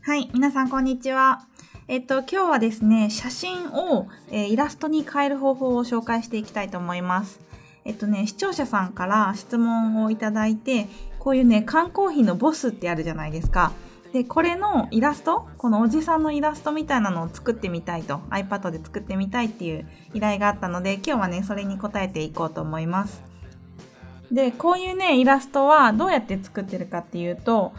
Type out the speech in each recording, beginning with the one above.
はい、皆さんこんにちは。今日はですね、写真を、イラストに変える方法を紹介していきたいと思います。視聴者さんから質問をいただいて、こういうね、缶コーヒーのボスってあるじゃないですか。で、これのイラスト、このおじさんのイラストみたいなのを作ってみたいと、iPad で作ってみたいっていう依頼があったので、今日はね、それに答えていこうと思います。で、こういうね、イラストはどうやって作ってるかっていうと、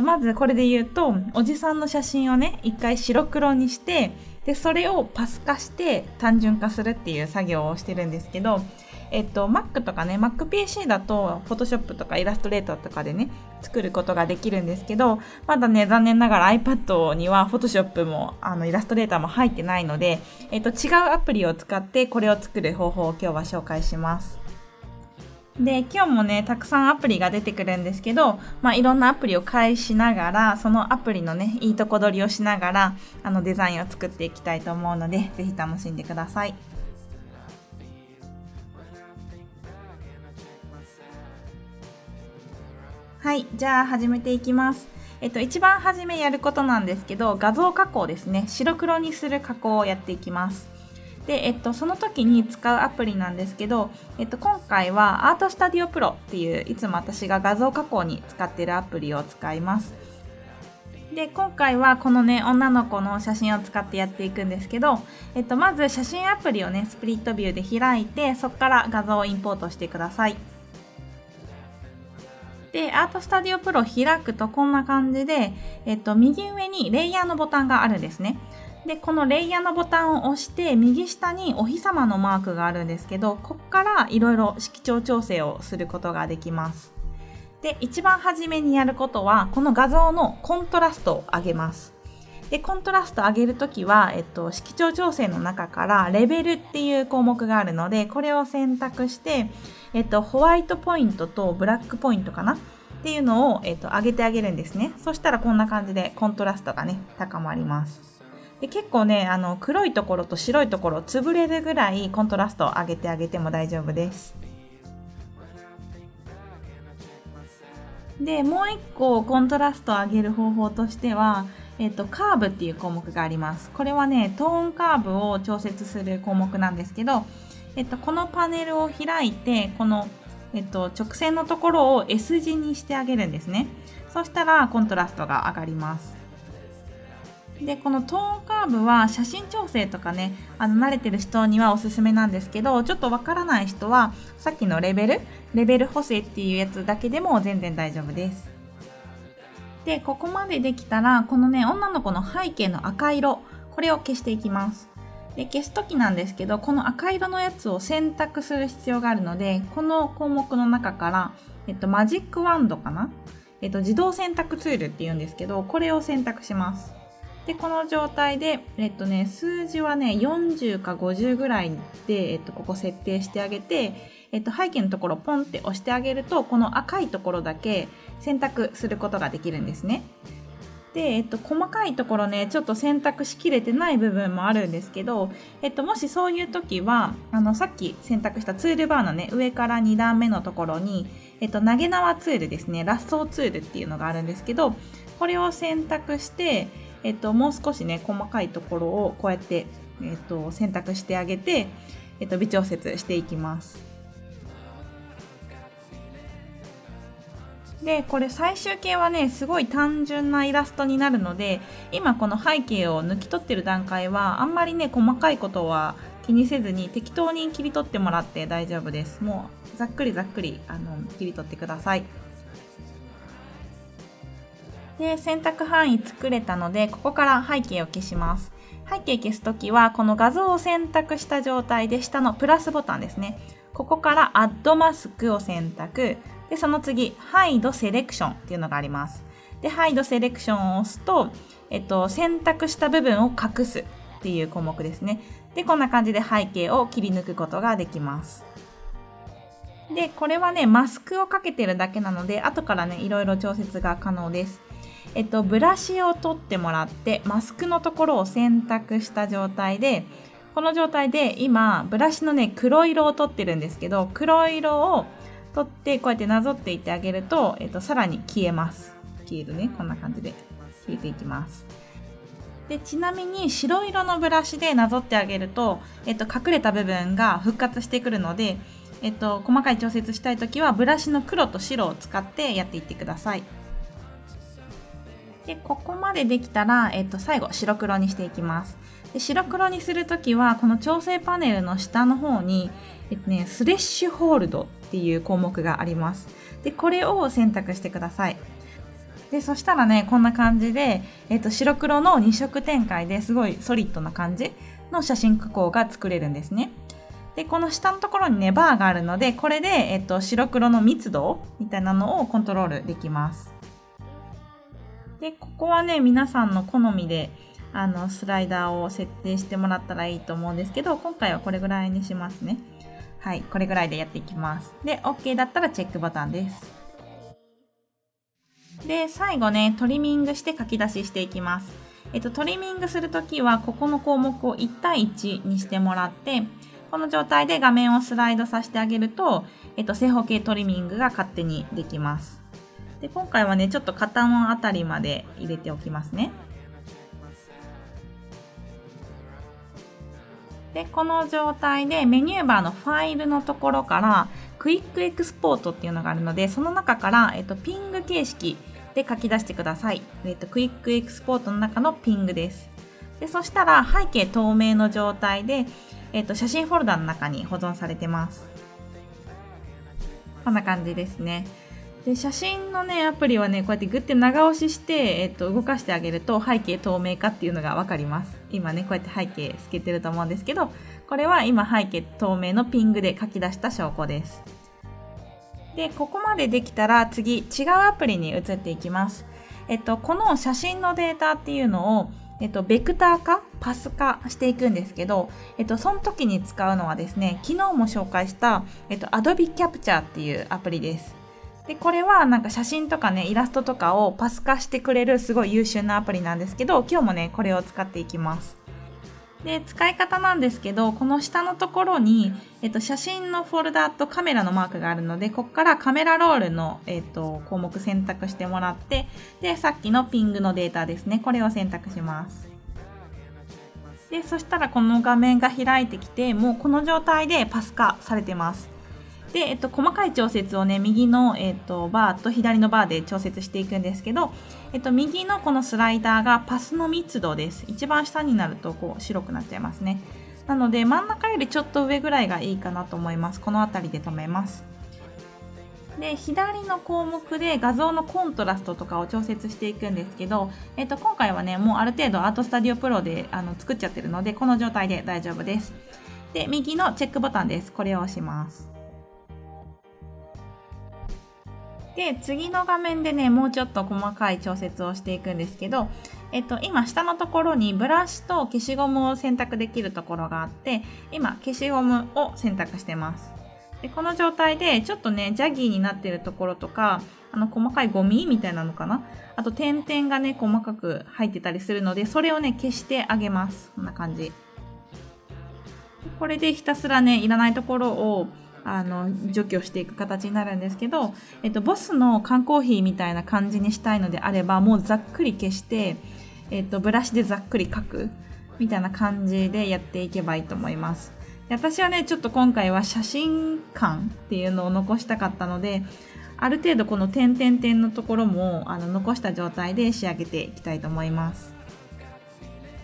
まずこれで言うと、おじさんの写真をね、一回白黒にして、で、それをパス化して単純化するっていう作業をしてるんですけど、Mac とかね、Mac PC だと Photoshop とか Illustrator とかでね、作ることができるんですけど、まだね、残念ながら iPad には Photoshop もIllustrator も入ってないので、違うアプリを使ってこれを作る方法を今日は紹介します。で、今日もね、たくさんアプリが出てくるんですけど、いろんなアプリを介しながら、そのアプリのね、いいとこ取りをしながら、デザインを作っていきたいと思うので、ぜひ楽しんでください。はい、じゃあ始めていきます。一番初めやることなんですけど、画像加工ですね。白黒にする加工をやっていきます。で、その時に使うアプリなんですけど、今回はアートスタディオプロっていう、いつも私が画像加工に使っているアプリを使います。で、今回はこのね、女の子の写真を使ってやっていくんですけど、まず写真アプリをね、スプリットビューで開いて、そこから画像をインポートしてください。で、アートスタディオプロ開くとこんな感じで、右上にレイヤーのボタンがあるんですね。で、このレイヤーのボタンを押して右下にお日様のマークがあるんですけど、ここからいろいろ色調調整をすることができます。で、一番初めにやることはこの画像のコントラストを上げます。で、コントラストを上げるときは、色調調整の中からレベルっていう項目があるので、これを選択して、ホワイトポイントとブラックポイントかなっていうのを、上げてあげるんですね。そしたらこんな感じでコントラストがね、高まります。で、結構ね、黒いところと白いところ潰れるぐらいコントラストを上げてあげても大丈夫です。で、もう一個コントラストを上げる方法としては、カーブっていう項目があります。これはね、トーンカーブを調節する項目なんですけど、このパネルを開いて、この、直線のところを S 字にしてあげるんですね。そしたらコントラストが上がります。で、このトーンカーブは写真調整とかね、慣れてる人にはおすすめなんですけど、ちょっとわからない人は、さっきのレベル補正っていうやつだけでも全然大丈夫です。で、ここまでできたら、このね、女の子の背景の赤色、これを消していきます。で、消すときなんですけど、この赤色のやつを選択する必要があるので、この項目の中から、マジックワンドかな、自動選択ツールって言うんですけど、これを選択します。で、この状態で、数字はね、40か50ぐらいで、ここ設定してあげて、背景のところをポンって押してあげると、この赤いところだけ選択することができるんですね。で、細かいところね、ちょっと選択しきれてない部分もあるんですけど、もしそういう時は、さっき選択したツールバーのね、上から2段目のところに、投げ縄ツールですね、ラッソーツールっていうのがあるんですけど、これを選択して、もう少しね、細かいところをこうやって、選択してあげて、微調節していきます。で、これ最終形はね、すごい単純なイラストになるので、今この背景を抜き取ってる段階は、あんまりね、細かいことは気にせずに適当に切り取ってもらって大丈夫です。もう、ざっくり切り取ってください。で、選択範囲作れたので、ここから背景を消します。背景消すときは、この画像を選択した状態で、下のプラスボタンですね。ここからアッドマスクを選択。で、その次、ハイドセレクションっていうのがあります。で、ハイドセレクションを押すと、選択した部分を隠すっていう項目ですね。で、こんな感じで背景を切り抜くことができます。で、これはね、マスクをかけてるだけなので、後からね、いろいろ調節が可能です。ブラシを取ってもらって、マスクのところを選択した状態で、この状態で今、ブラシのね、黒色を取ってるんですけど、黒色を取って、こうやってなぞっていってあげると、さらに消えます。消えるね、こんな感じで。入れていきます。でちなみに白色のブラシでなぞってあげると、隠れた部分が復活してくるので、細かい調節したいときはブラシの黒と白を使ってやっていってください。でここまでできたら、最後白黒にしていきます。で白黒にするときはこの調整パネルの下の方に、スレッシュホールドっていう項目があります。でこれを選択してください。でそしたらねこんな感じで、白黒の2色展開ですごいソリッドな感じの写真加工が作れるんですね。でこの下のところにねバーがあるので、これで、白黒の密度みたいなのをコントロールできます。でここはね皆さんの好みでスライダーを設定してもらったらいいと思うんですけど、今回はこれぐらいにしますね。はい、これぐらいでやっていきます。で OK だったらチェックボタンです。で最後ねトリミングして書き出ししていきます。トリミングするときはここの項目を1対1にしてもらって、この状態で画面をスライドさせてあげると、正方形トリミングが勝手にできます。で今回はねちょっと肩のあたりまで入れておきますね。でこの状態でメニューバーのファイルのところからクイックエクスポートっていうのがあるので、その中から、ピング形式で書き出してください。クイックエクスポートの中のピングです。でそしたら背景透明の状態で、写真フォルダの中に保存されてます。こんな感じですね。で写真のねアプリはねこうやってグッて長押しして、動かしてあげると背景透明化っていうのが分かります。今ねこうやって背景透けてると思うんですけど、これは今背景透明のピングで書き出した証拠です。でここまでできたら次違うアプリに移っていきます。この写真のデータっていうのをベクター化、パス化していくんですけど、その時に使うのはですね、昨日も紹介した、Adobe Capture っていうアプリです。で、これはなんか写真とかね、イラストとかをパス化してくれるすごい優秀なアプリなんですけど、今日もね、これを使っていきます。で、使い方なんですけど、この下のところに、写真のフォルダとカメラのマークがあるので、ここからカメラロールの、項目選択してもらって、で、さっきのピングのデータですね、これを選択します。で、そしたらこの画面が開いてきて、もうこの状態でパス化されてます。で、細かい調節をね、右の、バーと左のバーで調節していくんですけど、右のこのスライダーがパスの密度です。一番下になるとこう白くなっちゃいますね。なので真ん中よりちょっと上ぐらいがいいかなと思います。この辺りで止めます。で、左の項目で画像のコントラストとかを調節していくんですけど、今回はね、もうある程度アートスタジオプロで作っちゃってるので、この状態で大丈夫です。で、右のチェックボタンです。これを押します。で次の画面でねもうちょっと細かい調節をしていくんですけど、今下のところにブラシと消しゴムを選択できるところがあって、今消しゴムを選択してます。でこの状態でちょっとねジャギーになっているところとか細かいゴミみたいなのかな、あと点々がね細かく入ってたりするので、それをね消してあげます。こんな感じ。これでひたすらねいらないところを除去していく形になるんですけど、ボスの缶コーヒーみたいな感じにしたいのであれば、もうざっくり消して、ブラシでざっくり描くみたいな感じでやっていけばいいと思います。で私はねちょっと今回は写真感っていうのを残したかったので、ある程度この点々点のところも残した状態で仕上げていきたいと思います。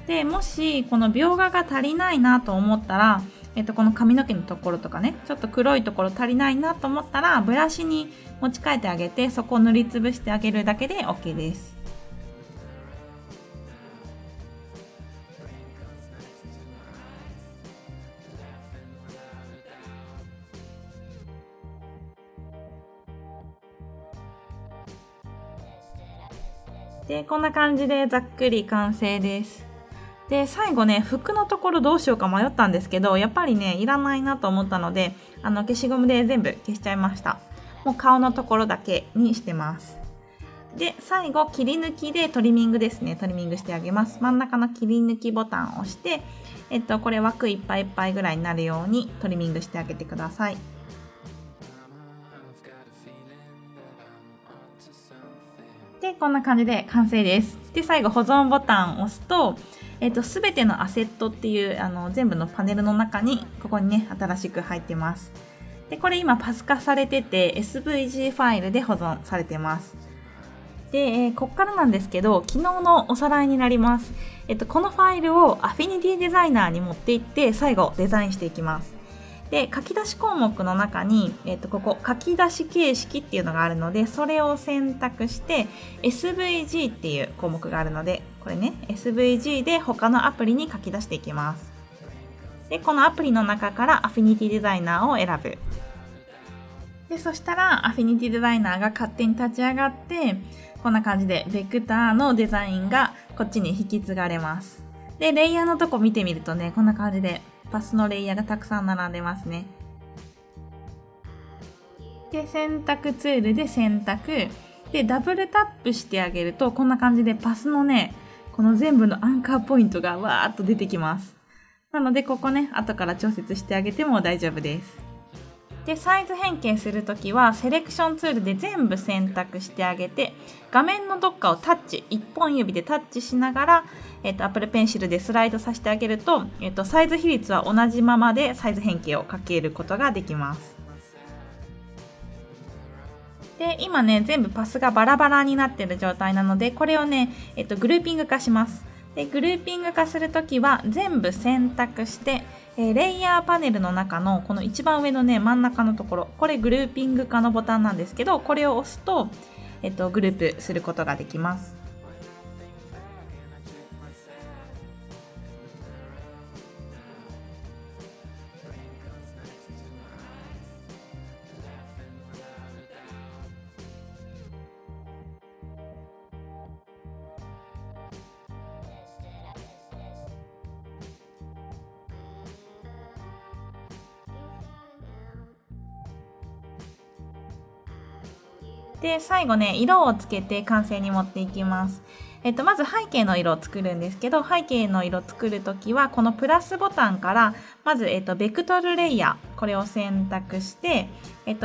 でもしこの描画が足りないなと思ったら、この髪の毛のところとかね、ちょっと黒いところ足りないなと思ったらブラシに持ち替えてあげて、そこを塗りつぶしてあげるだけで OK です。でこんな感じでざっくり完成です。で最後ね服のところどうしようか迷ったんですけど、やっぱりねいらないなと思ったので消しゴムで全部消しちゃいました。もう顔のところだけにしてます。で最後切り抜きでトリミングですね、トリミングしてあげます。真ん中の切り抜きボタンを押して、これ枠いっぱいいっぱいぐらいになるようにトリミングしてあげてください。で、こんな感じで完成です。で、最後保存ボタンを押すと、すべてのアセットっていう全部のパネルの中にここにね新しく入ってます。で、これ今パス化されてて SVG ファイルで保存されてます。で、こっからなんですけど、昨日のおさらいになります。このファイルをアフィニティデザイナーに持っていって最後デザインしていきます。で、書き出し項目の中に、ここ書き出し形式っていうのがあるので、それを選択して SVG っていう項目があるので、これね SVG で他のアプリに書き出していきます。で、このアプリの中からアフィニティデザイナーを選ぶ。で、そしたらアフィニティデザイナーが勝手に立ち上がって、こんな感じでベクターのデザインがこっちに引き継がれます。で、レイヤーのとこ見てみるとね、こんな感じでパスのレイヤーがたくさん並んでますね。で、選択ツールで選択。で、ダブルタップしてあげると、こんな感じでパスのね、この全部のアンカーポイントがわーっと出てきます。なので、ここね、後から調節してあげても大丈夫です。で、サイズ変形するときは、セレクションツールで全部選択してあげて、画面のどっかをタッチ、一本指でタッチしながら、Apple Pencil でスライドさせてあげると、サイズ比率は同じままでサイズ変形をかけることができます。で、今ね、全部パスがバラバラになっている状態なので、これをね、グルーピング化します。で、グルーピング化するときは、全部選択して、レイヤーパネルの中のこの一番上のね、真ん中のところ、これグルーピング化のボタンなんですけど、これを押すと、グループすることができます。で、最後ね、色をつけて完成に持っていきます。まず背景の色を作るんですけど、背景の色を作るときは、このプラスボタンから、まず、ベクトルレイヤー、これを選択して、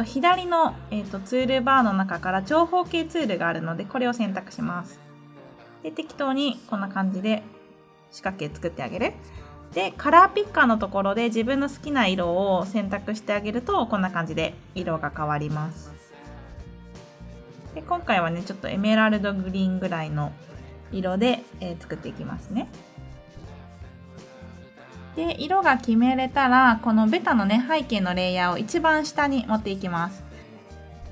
左の、ツールバーの中から長方形ツールがあるので、これを選択します。で、適当にこんな感じで四角形作ってあげる。で、カラーピッカーのところで自分の好きな色を選択してあげると、こんな感じで色が変わります。で、今回はね、ちょっとエメラルドグリーンぐらいの色で、作っていきますね。で、色が決めれたら、このベタのね、背景のレイヤーを一番下に持っていきます。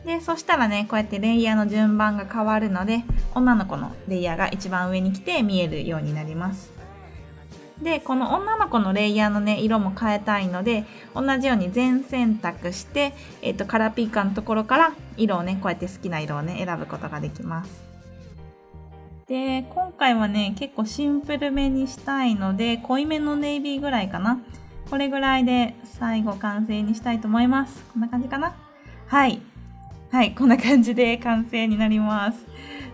で、そしたらね、こうやってレイヤーの順番が変わるので、女の子のレイヤーが一番上に来て見えるようになります。で、この女の子のレイヤーのね、色も変えたいので、同じように全選択して、カラーピッカーのところから色をね、こうやって好きな色をね、選ぶことができます。で、今回はね、結構シンプルめにしたいので、濃いめのネイビーぐらいかな。これぐらいで最後完成にしたいと思います。こんな感じかな。はい。はい、こんな感じで完成になります。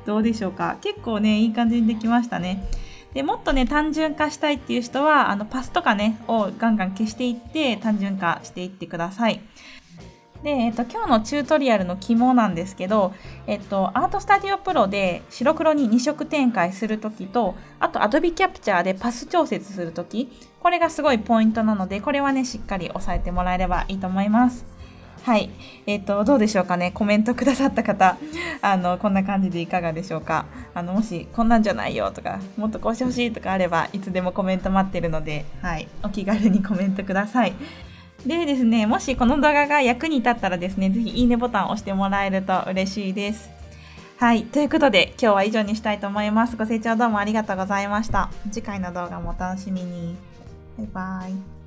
どうでしょうか。結構ね、いい感じにできましたね。で、もっとね、単純化したいっていう人は、パスとかね、をガンガン消していって、単純化していってください。で、今日のチュートリアルの肝なんですけど、アートスタジオプロで白黒に2色展開するときと、あと Adobe Capture でパス調節するとき、これがすごいポイントなので、これはね、しっかり押さえてもらえればいいと思います。はい。どうでしょうかね。コメントくださった方、こんな感じでいかがでしょうか。もし、こんなんじゃないよとか、もっとこうしてほしいとかあれば、いつでもコメント待ってるので、はい。お気軽にコメントください。でですね、もしこの動画が役に立ったらですね、ぜひいいねボタンを押してもらえると嬉しいです。はい。ということで、今日は以上にしたいと思います。ご清聴どうもありがとうございました。次回の動画もお楽しみに。バイバイ。